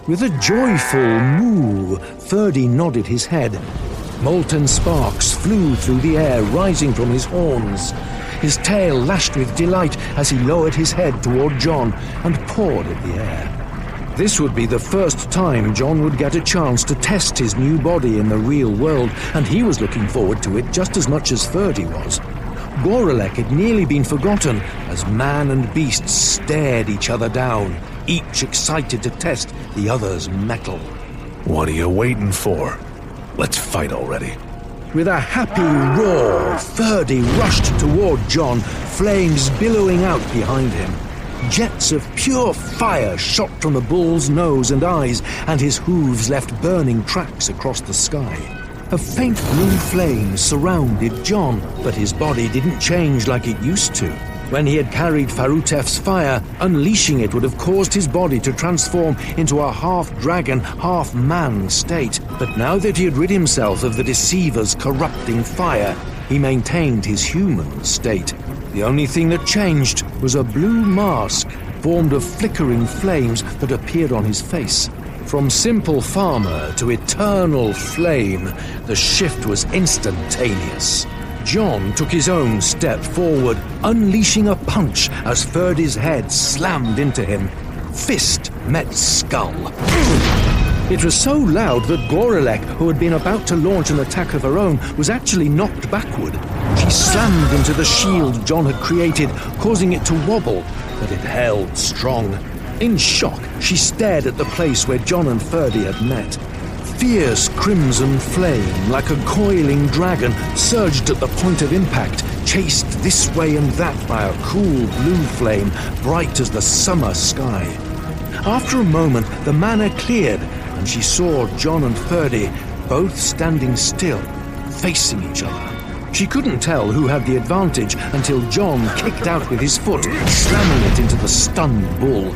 With a joyful moo, Ferdie nodded his head. Molten sparks flew through the air, rising from his horns. His tail lashed with delight as he lowered his head toward John and pawed at the air. This would be the first time John would get a chance to test his new body in the real world, and he was looking forward to it just as much as Ferdie was. Gorelek had nearly been forgotten as man and beast stared each other down, each excited to test the other's mettle. What are you waiting for? Let's fight already. With a happy roar, Ferdie rushed toward John, flames billowing out behind him. Jets of pure fire shot from the bull's nose and eyes, and his hooves left burning tracks across the sky. A faint blue flame surrounded John, but his body didn't change like it used to. When he had carried Farutef's fire, unleashing it would have caused his body to transform into a half-dragon, half-man state. But now that he had rid himself of the deceiver's corrupting fire, he maintained his human state. The only thing that changed was a blue mask formed of flickering flames that appeared on his face. From simple farmer to eternal flame, the shift was instantaneous. John took his own step forward, unleashing a punch as Ferdie's head slammed into him. Fist met skull. It was so loud that Gorelek, who had been about to launch an attack of her own, was actually knocked backward. She slammed into the shield John had created, causing it to wobble, but it held strong. In shock, she stared at the place where John and Ferdie had met. Fierce crimson flame, like a coiling dragon, surged at the point of impact, chased this way and that by a cool blue flame, bright as the summer sky. After a moment, the mana cleared, and she saw John and Ferdie both standing still, facing each other. She couldn't tell who had the advantage until John kicked out with his foot, slamming it into the stunned bull.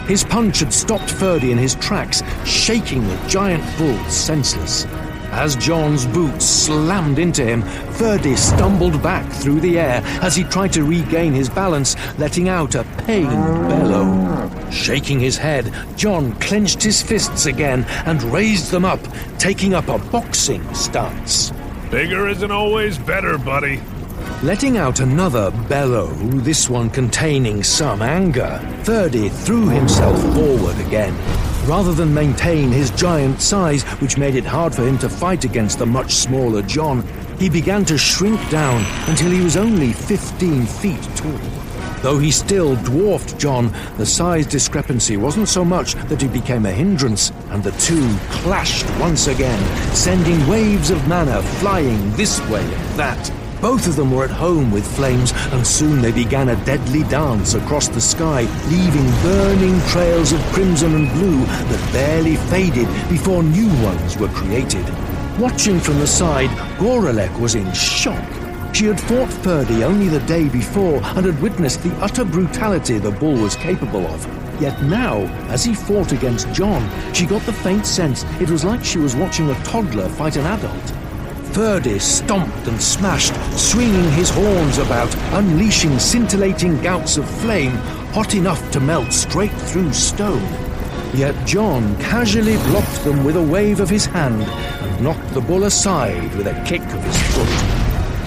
His punch had stopped Ferdie in his tracks, shaking the giant bull senseless. As John's boots slammed into him, Ferdie stumbled back through the air as he tried to regain his balance, letting out a pained bellow. Shaking his head, John clenched his fists again and raised them up, taking up a boxing stance. Bigger isn't always better, buddy. Letting out another bellow, this one containing some anger, Ferdie threw himself forward again. Rather than maintain his giant size, which made it hard for him to fight against the much smaller John, he began to shrink down until he was only 15 feet tall. Though he still dwarfed John, the size discrepancy wasn't so much that it became a hindrance, and the two clashed once again, sending waves of mana flying this way and that. Both of them were at home with flames, and soon they began a deadly dance across the sky, leaving burning trails of crimson and blue that barely faded before new ones were created. Watching from the side, Gorelek was in shock. She had fought Ferdie only the day before and had witnessed the utter brutality the bull was capable of. Yet now, as he fought against John, she got the faint sense it was like she was watching a toddler fight an adult. Ferdie stomped and smashed, swinging his horns about, unleashing scintillating gouts of flame, hot enough to melt straight through stone. Yet John casually blocked them with a wave of his hand and knocked the bull aside with a kick of his foot.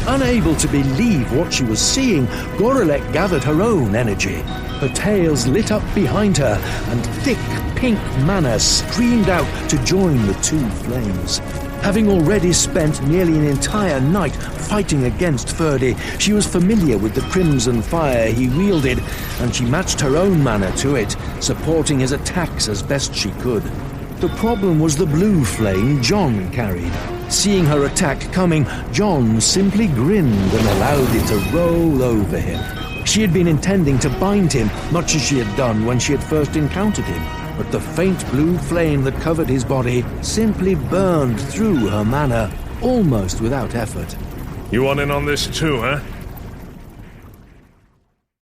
Unable to believe what she was seeing, Gorelek gathered her own energy. Her tails lit up behind her, and thick pink mana streamed out to join the two flames. Having already spent nearly an entire night fighting against Ferdie, she was familiar with the crimson fire he wielded, and she matched her own mana to it, supporting his attacks as best she could. The problem was the blue flame John carried. Seeing her attack coming, John simply grinned and allowed it to roll over him. She had been intending to bind him, much as she had done when she had first encountered him. But the faint blue flame that covered his body simply burned through her mana, almost without effort. You want in on this too, huh?